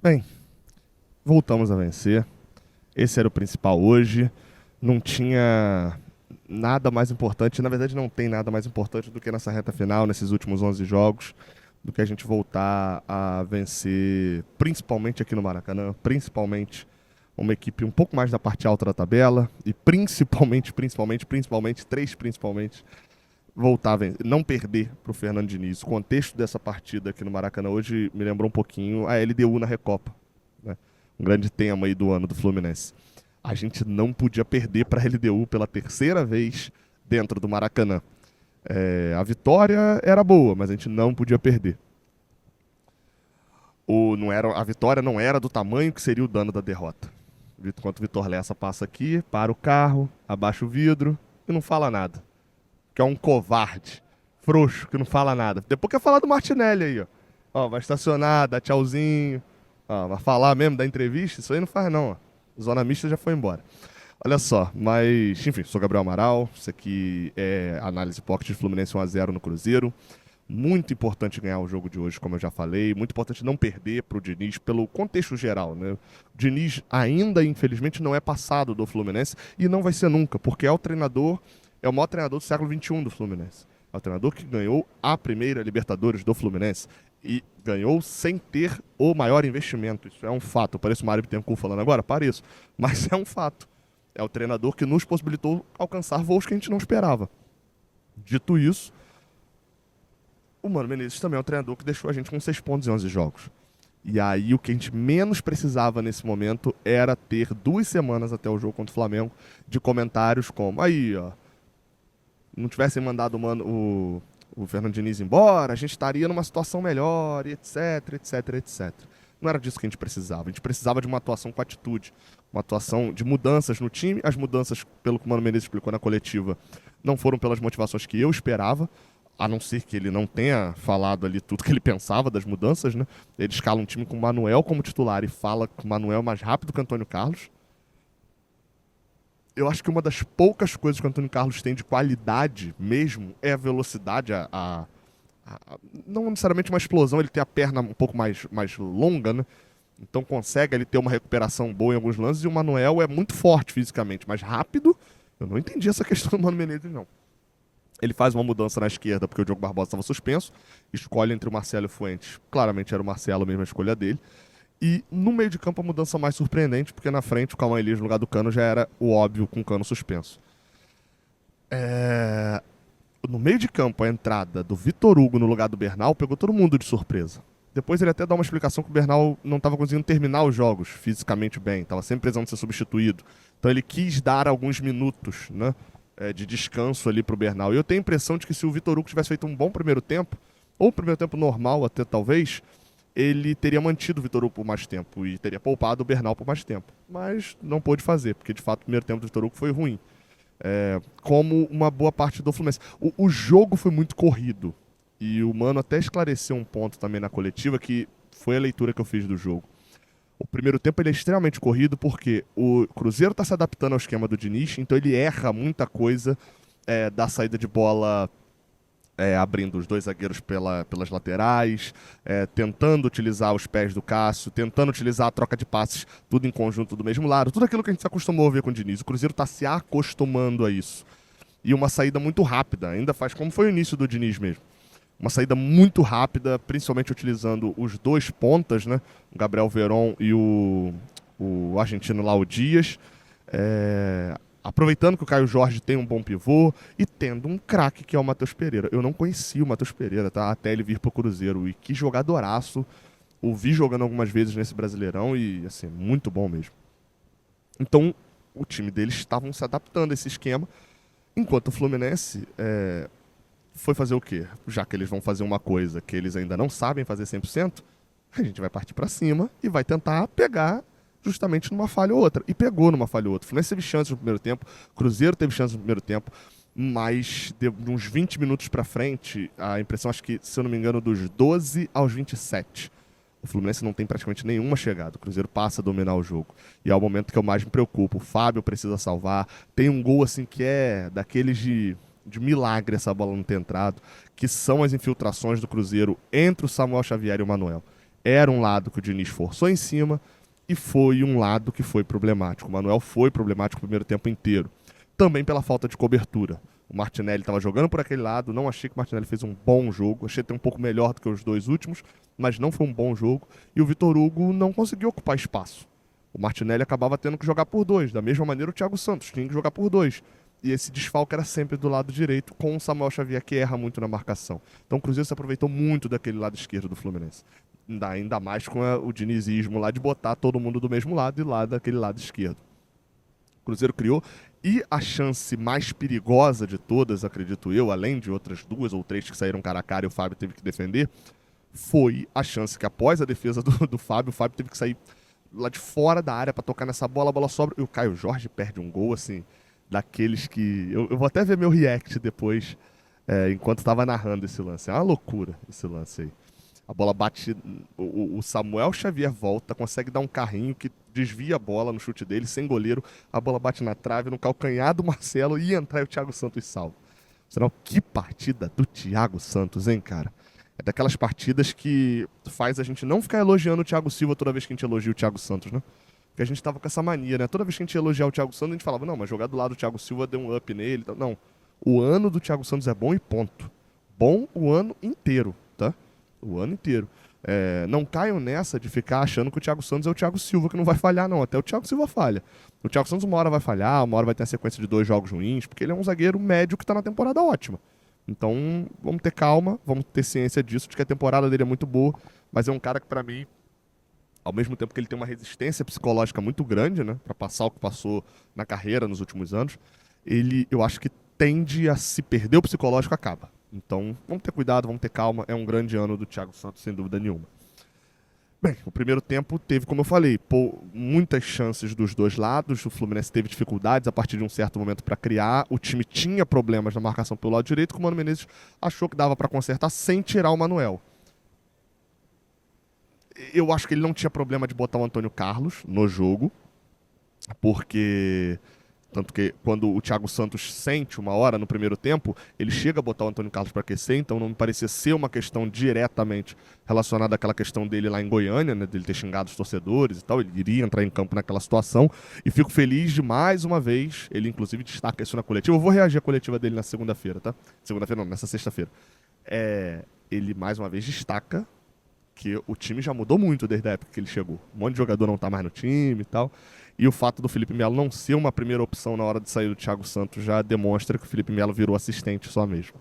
Bem, voltamos a vencer. Esse era o principal hoje. Não tinha nada mais importante, na verdade não tem nada mais importante do que nessa reta final, nesses últimos 11 jogos, do que a gente voltar a vencer, principalmente aqui no Maracanã, principalmente uma equipe um pouco mais da parte alta da tabela e principalmente, voltar a vencer, não perder para o Fernando Diniz. O contexto dessa partida aqui no Maracanã hoje me lembrou um pouquinho a LDU na Recopa, né? Um grande tema aí do ano do Fluminense. A gente não podia perder para a LDU pela terceira vez dentro do Maracanã. A vitória era boa, mas a gente não podia perder. A vitória não era do tamanho que seria o dano da derrota. Enquanto o Vitor Lessa passa aqui, para o carro, abaixa o vidro e não fala nada. Que é um covarde, frouxo, que não fala nada. Depois quer falar do Martinelli aí, ó. Ó, vai estacionar, dá tchauzinho. Ó, vai falar mesmo da entrevista? Isso aí não faz não, ó. Zona mista já foi embora. Olha só, mas, enfim, sou Gabriel Amaral. Isso aqui é análise pocket de Fluminense 1-0 no Cruzeiro. Muito importante ganhar o jogo de hoje, como eu já falei. Muito importante não perder para o Diniz, pelo contexto geral, né? O Diniz ainda, infelizmente, não é passado do Fluminense e não vai ser nunca, porque é o maior treinador do século XXI do Fluminense. É o treinador que ganhou a primeira Libertadores do Fluminense e ganhou sem ter o maior investimento. Isso é um fato. Parece o Mário Bittencourt falando agora? Pareço. Mas é um fato. É o treinador que nos possibilitou alcançar voos que a gente não esperava. Dito isso, o Mano Menezes também é um treinador que deixou a gente com 6 pontos em 11 jogos. E aí o que a gente menos precisava nesse momento era ter 2 semanas até o jogo contra o Flamengo de comentários como aí, ó, não tivessem mandado o Fernando Diniz embora, a gente estaria numa situação melhor, e etc, etc, etc. Não era disso que a gente precisava. A gente precisava de uma atuação com atitude, uma atuação de mudanças no time. As mudanças, pelo que o Mano Menezes explicou na coletiva, não foram pelas motivações que eu esperava, a não ser que ele não tenha falado ali tudo que ele pensava das mudanças, né? Ele escala um time com o Manuel como titular e fala que o Manuel é mais rápido que o Antônio Carlos. Eu acho que uma das poucas coisas que o Antônio Carlos tem de qualidade mesmo é a velocidade, não necessariamente uma explosão, ele tem a perna um pouco mais longa, né? Então consegue ele ter uma recuperação boa em alguns lances, e o Manuel é muito forte fisicamente, mas rápido. Eu não entendi essa questão do Mano Menezes, não. Ele faz uma mudança na esquerda porque o Diogo Barbosa estava suspenso, escolhe entre o Marcelo e o Fuentes. Claramente era o Marcelo mesmo a escolha dele. E no meio de campo a mudança mais surpreendente, porque na frente o Cauã Elias no lugar do Cano já era o óbvio com o Cano suspenso. No meio de campo, a entrada do Vitor Hugo no lugar do Bernal pegou todo mundo de surpresa. Depois ele até dá uma explicação que o Bernal não estava conseguindo terminar os jogos fisicamente bem, estava sempre precisando ser substituído. Então ele quis dar alguns minutos, né, de descanso ali pro Bernal. E eu tenho a impressão de que se o Vitor Hugo tivesse feito um bom primeiro tempo, ou um primeiro tempo normal até talvez, ele teria mantido o Vitor Hugo por mais tempo e teria poupado o Bernal por mais tempo. Mas não pôde fazer, porque de fato o primeiro tempo do Vitor Hugo foi ruim. Como uma boa parte do Fluminense. O jogo foi muito corrido. E o Mano até esclareceu um ponto também na coletiva, que foi a leitura que eu fiz do jogo. O primeiro tempo ele é extremamente corrido porque o Cruzeiro está se adaptando ao esquema do Diniz, então ele erra muita coisa da saída de bola, abrindo os 2 zagueiros pelas laterais, tentando utilizar os pés do Cássio, tentando utilizar a troca de passes, tudo em conjunto do mesmo lado, tudo aquilo que a gente se acostumou a ver com o Diniz. O Cruzeiro está se acostumando a isso. E uma saída muito rápida, ainda faz como foi o início do Diniz mesmo. Uma saída muito rápida, principalmente utilizando os 2 pontas, né? O Gabriel Veron e o argentino lá, o Dias. Aproveitando que o Caio Jorge tem um bom pivô e tendo um craque que é o Matheus Pereira. Eu não conhecia o Matheus Pereira, tá? Até ele vir pro Cruzeiro. E que jogadoraço. O vi jogando algumas vezes nesse Brasileirão e, assim, muito bom mesmo. Então, o time deles estavam se adaptando a esse esquema, enquanto o Fluminense foi fazer o quê? Já que eles vão fazer uma coisa que eles ainda não sabem fazer 100%, a gente vai partir para cima e vai tentar pegar justamente numa falha ou outra. E pegou numa falha ou outra. O Fluminense teve chances no primeiro tempo, o Cruzeiro teve chances no primeiro tempo, mas de uns 20 minutos para frente, a impressão, acho que, se eu não me engano, dos 12 aos 27, o Fluminense não tem praticamente nenhuma chegada. O Cruzeiro passa a dominar o jogo. E é o momento que eu mais me preocupo. O Fábio precisa salvar. Tem um gol assim que é daqueles de milagre essa bola não ter entrado, que são as infiltrações do Cruzeiro entre o Samuel Xavier e o Manuel. era um lado que o Diniz forçou em cima e foi um lado que foi problemático. O Manuel foi problemático o primeiro tempo inteiro. Também pela falta de cobertura. O Martinelli estava jogando por aquele lado, não achei que o Martinelli fez um bom jogo, achei até um pouco melhor do que os dois últimos, mas não foi um bom jogo. E o Vitor Hugo não conseguiu ocupar espaço. O Martinelli acabava tendo que jogar por dois. Da mesma maneira, o Thiago Santos tinha que jogar por dois. E esse desfalque era sempre do lado direito, com o Samuel Xavier, que erra muito na marcação. Então o Cruzeiro se aproveitou muito daquele lado esquerdo do Fluminense. Ainda mais com o dinizismo lá de botar todo mundo do mesmo lado e lá daquele lado esquerdo. O Cruzeiro criou. E a chance mais perigosa de todas, acredito eu, além de outras 2 ou 3 que saíram cara a cara e o Fábio teve que defender, foi a chance que após a defesa do Fábio, o Fábio teve que sair lá de fora da área para tocar nessa bola, a bola sobra e o Caio Jorge perde um gol, assim, daqueles que... Eu vou até ver meu react depois, enquanto estava narrando esse lance. É uma loucura esse lance aí. A bola bate, o Samuel Xavier volta, consegue dar um carrinho que desvia a bola no chute dele, sem goleiro, a bola bate na trave, no calcanhar do Marcelo e entrar e o Thiago Santos salva. Senão, que partida do Thiago Santos, hein, cara? É daquelas partidas que faz a gente não ficar elogiando o Thiago Silva toda vez que a gente elogia o Thiago Santos, né? Porque a gente tava com essa mania, né? Toda vez que a gente ia elogiar o Thiago Santos, a gente falava, não, mas jogar do lado do Thiago Silva deu um up nele. Não, o ano do Thiago Santos é bom e ponto. Bom o ano inteiro, tá? O ano inteiro. Não caiam nessa de ficar achando que o Thiago Santos é o Thiago Silva que não vai falhar, não. Até o Thiago Silva falha. O Thiago Santos uma hora vai falhar, uma hora vai ter a sequência de 2 jogos ruins, porque ele é um zagueiro médio que tá na temporada ótima. Então, vamos ter calma, vamos ter ciência disso, de que a temporada dele é muito boa, mas é um cara que, pra mim, ao mesmo tempo que ele tem uma resistência psicológica muito grande, né, pra passar o que passou na carreira nos últimos anos, eu acho que tende a se perder o psicológico, acaba. Então, vamos ter cuidado, vamos ter calma, é um grande ano do Thiago Santos, sem dúvida nenhuma. Bem, o primeiro tempo teve, como eu falei, muitas chances dos dois lados. O Fluminense teve dificuldades a partir de um certo momento para criar. O time tinha problemas na marcação pelo lado direito, que o Mano Menezes achou que dava para consertar sem tirar o Manuel. Eu acho que ele não tinha problema de botar o Antônio Carlos no jogo, porque... Tanto que quando o Thiago Santos sente uma hora no primeiro tempo, ele chega a botar o Antônio Carlos para aquecer, então não me parecia ser uma questão diretamente relacionada àquela questão dele lá em Goiânia, né, dele ter xingado os torcedores e tal, ele iria entrar em campo naquela situação, e fico feliz de mais uma vez, ele inclusive destaca isso na coletiva, eu vou reagir à coletiva dele na segunda-feira, tá? Segunda-feira não, nessa sexta-feira. Ele mais uma vez destaca que o time já mudou muito desde a época que ele chegou. Um monte de jogador não tá mais no time e tal. E o fato do Felipe Melo não ser uma primeira opção na hora de sair do Thiago Santos já demonstra que o Felipe Melo virou assistente só mesmo.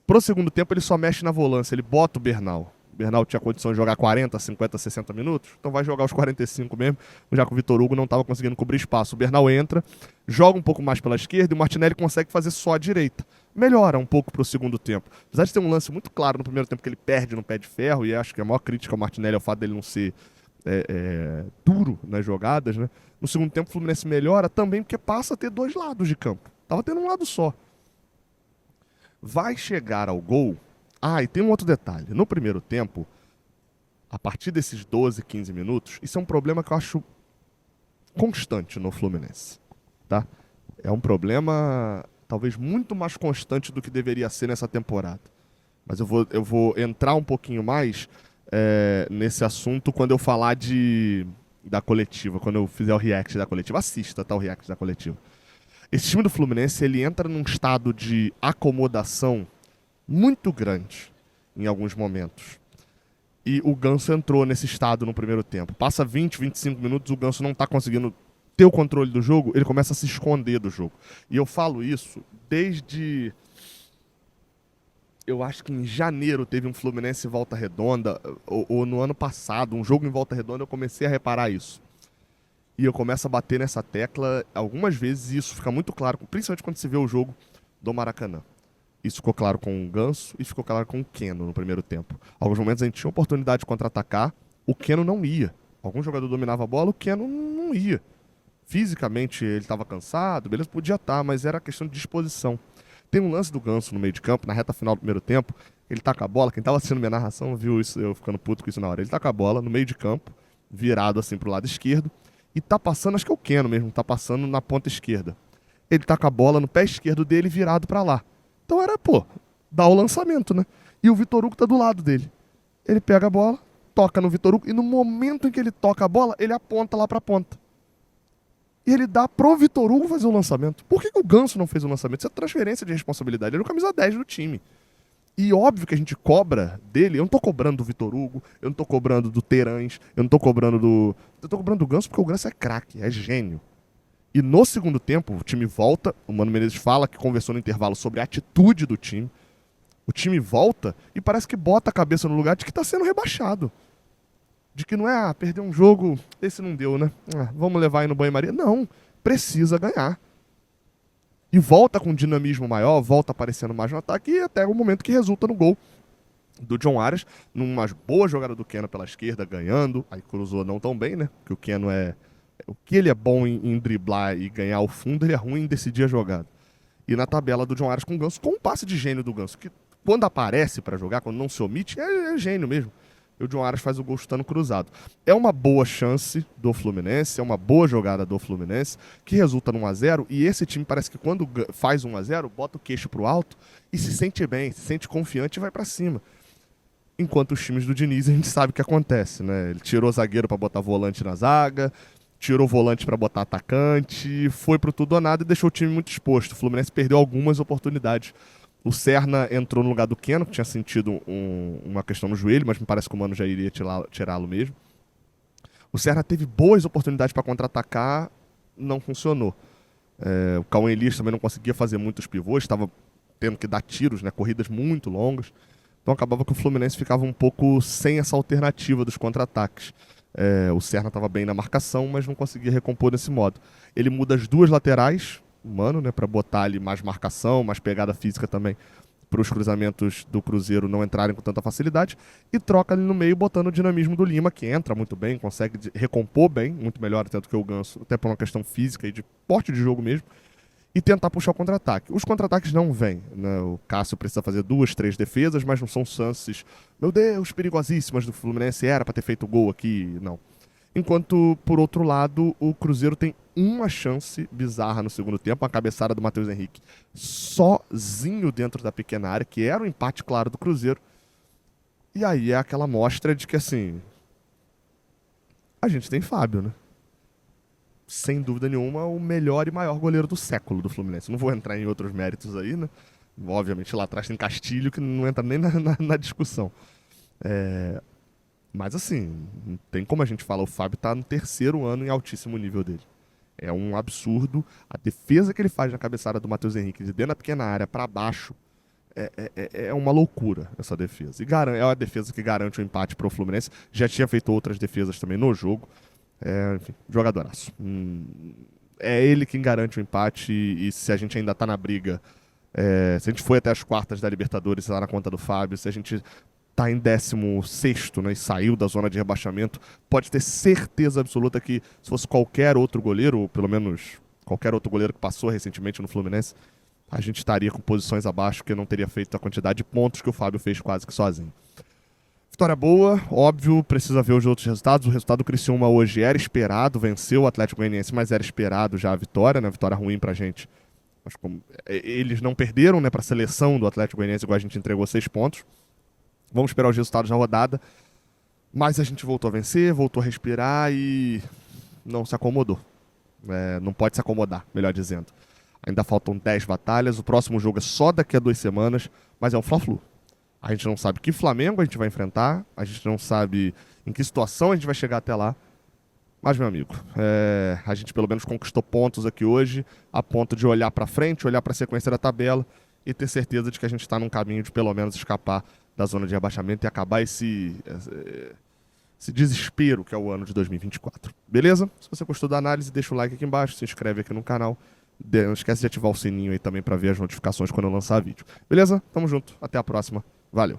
Pro segundo tempo ele só mexe na volância, ele bota o Bernal. O Bernal tinha condição de jogar 40, 50, 60 minutos, então vai jogar os 45 mesmo, já que o Vitor Hugo não estava conseguindo cobrir espaço. O Bernal entra, joga um pouco mais pela esquerda e o Martinelli consegue fazer só a direita. Melhora um pouco pro segundo tempo. Apesar de ter um lance muito claro no primeiro tempo que ele perde no pé de ferro, e acho que a maior crítica ao Martinelli é o fato dele não ser duro nas jogadas, né? No segundo tempo o Fluminense melhora também porque passa a ter 2 lados de campo. Tava tendo um lado só. Vai chegar ao gol... e tem um outro detalhe. No primeiro tempo, a partir desses 12, 15 minutos, isso é um problema que eu acho constante no Fluminense, tá? É um problema talvez muito mais constante do que deveria ser nessa temporada. Mas eu vou entrar um pouquinho mais nesse assunto quando eu falar da coletiva, quando eu fizer o react da coletiva. Assista, tá, o react da coletiva. Esse time do Fluminense, ele entra num estado de acomodação muito grande em alguns momentos. E o Ganso entrou nesse estado no primeiro tempo. Passa 20, 25 minutos, o Ganso não está conseguindo ter o controle do jogo, ele começa a se esconder do jogo. E eu falo isso desde... Eu acho que em janeiro teve um Fluminense em Volta Redonda, ou no ano passado, um jogo em Volta Redonda, eu comecei a reparar isso. E eu começo a bater nessa tecla algumas vezes, e isso fica muito claro, principalmente quando se vê o jogo do Maracanã. Isso ficou claro com o Ganso e ficou claro com o Keno no primeiro tempo. Alguns momentos a gente tinha oportunidade de contra-atacar, o Keno não ia. Algum jogador dominava a bola, o Keno não ia. Fisicamente ele estava cansado, beleza, podia estar, mas era questão de disposição. Tem um lance do Ganso no meio de campo, na reta final do primeiro tempo, ele tá com a bola, quem estava assistindo minha narração viu isso, eu ficando puto com isso na hora. Ele tá com a bola no meio de campo, virado assim pro lado esquerdo, e tá passando, acho que é o Keno mesmo, tá passando na ponta esquerda. Ele tá com a bola no pé esquerdo dele virado para lá. Então era, dar o lançamento, né? E o Vitor Hugo tá do lado dele. Ele pega a bola, toca no Vitor Hugo e no momento em que ele toca a bola, ele aponta lá pra ponta. E ele dá pro Vitor Hugo fazer o lançamento. Por que o Ganso não fez o lançamento? Isso é transferência de responsabilidade. Ele é o camisa 10 do time. E óbvio que a gente cobra dele. Eu não tô cobrando do Vitor Hugo, eu não tô cobrando do Terãs, eu não tô cobrando do... Eu tô cobrando do Ganso porque o Ganso é craque, é gênio. E no segundo tempo, o time volta. O Mano Menezes fala que conversou no intervalo sobre a atitude do time. O time volta e parece que bota a cabeça no lugar de que tá sendo rebaixado. De que não é, perder um jogo, esse não deu, né? Vamos levar aí no banho-maria. Não, precisa ganhar. E volta com um dinamismo maior, volta aparecendo mais no ataque e até o momento que resulta no gol do John Arias, numa boa jogada do Keno pela esquerda, ganhando. Aí cruzou não tão bem, né? Porque o Keno é... O que ele é bom em driblar e ganhar o fundo, ele é ruim em decidir a jogada. E na tabela do John Arias com o Ganso, com um passe de gênio do Ganso, que quando aparece pra jogar, quando não se omite, é gênio mesmo. E o John Arias faz o gol chutando cruzado. É uma boa chance do Fluminense, é uma boa jogada do Fluminense, que resulta num 1x0, e esse time parece que quando faz 1x0, bota o queixo pro alto e se sente bem, se sente confiante e vai pra cima. Enquanto os times do Diniz, a gente sabe o que acontece, né? Ele tirou o zagueiro pra botar volante na zaga, tirou o volante pra botar atacante, foi pro tudo ou nada e deixou o time muito exposto. O Fluminense perdeu algumas oportunidades. O Serna entrou no lugar do Keno, que tinha sentido uma questão no joelho, mas me parece que o Mano já iria tirá-lo mesmo. O Serna teve boas oportunidades para contra-atacar, não funcionou. O Cauã Elias também não conseguia fazer muitos pivôs, estava tendo que dar tiros, né, corridas muito longas. Então acabava que o Fluminense ficava um pouco sem essa alternativa dos contra-ataques. O Serna estava bem na marcação, mas não conseguia recompor desse modo. Ele muda as duas laterais, Mano, né, para botar ali mais marcação, mais pegada física também, para os cruzamentos do Cruzeiro não entrarem com tanta facilidade, e troca ali no meio botando o dinamismo do Lima, que entra muito bem, consegue recompor bem, muito melhor até do que o Ganso, até por uma questão física e de porte de jogo mesmo, e tentar puxar o contra-ataque. Os contra-ataques não vêm, né? O Cássio precisa fazer 2, 3 defesas, mas não são chances, meu Deus, perigosíssimas do Fluminense, era para ter feito gol aqui, não. Enquanto, por outro lado, o Cruzeiro tem uma chance bizarra no segundo tempo, a cabeçada do Matheus Henrique sozinho dentro da pequena área, que era o empate claro do Cruzeiro. E aí é aquela mostra de que, assim, a gente tem Fábio, né? Sem dúvida nenhuma, o melhor e maior goleiro do século do Fluminense. Não vou entrar em outros méritos aí, né? Obviamente lá atrás tem Castilho, que não entra nem na discussão. Mas assim, não tem como a gente falar, o Fábio tá no 3º ano em altíssimo nível dele. É um absurdo. A defesa que ele faz na cabeçada do Matheus Henrique, de dentro da pequena área para baixo, é uma loucura essa defesa. E é uma defesa que garante o empate pro Fluminense. Já tinha feito outras defesas também no jogo. Enfim, jogadoraço. É ele quem garante o empate e se a gente ainda tá na briga, se a gente foi até as quartas da Libertadores lá na conta do Fábio, se a gente tá em 16º, né, e saiu da zona de rebaixamento, pode ter certeza absoluta que se fosse qualquer outro goleiro, ou pelo menos qualquer outro goleiro que passou recentemente no Fluminense, a gente estaria com posições abaixo, que não teria feito a quantidade de pontos que o Fábio fez quase que sozinho. Vitória boa, óbvio, precisa ver os outros resultados. O resultado do Criciúma hoje era esperado, venceu o Atlético Goianiense, mas era esperado já a vitória, né? Vitória ruim pra gente. Mas como eles não perderam, né, pra seleção do Atlético Goianiense, igual a gente entregou 6 pontos. Vamos esperar os resultados da rodada. Mas a gente voltou a vencer, voltou a respirar e não se acomodou. Não pode se acomodar, melhor dizendo. Ainda faltam 10 batalhas. O próximo jogo é só daqui a 2 semanas, mas é um Fla-Flu. A gente não sabe que Flamengo a gente vai enfrentar, a gente não sabe em que situação a gente vai chegar até lá. Mas, meu amigo, a gente pelo menos conquistou pontos aqui hoje, a ponto de olhar para frente, olhar para a sequência da tabela e ter certeza de que a gente está num caminho de pelo menos escapar da zona de rebaixamento e acabar esse desespero que é o ano de 2024. Beleza? Se você gostou da análise, deixa o like aqui embaixo, se inscreve aqui no canal. Não esquece de ativar o sininho aí também para ver as notificações quando eu lançar vídeo. Beleza? Tamo junto. Até a próxima. Valeu.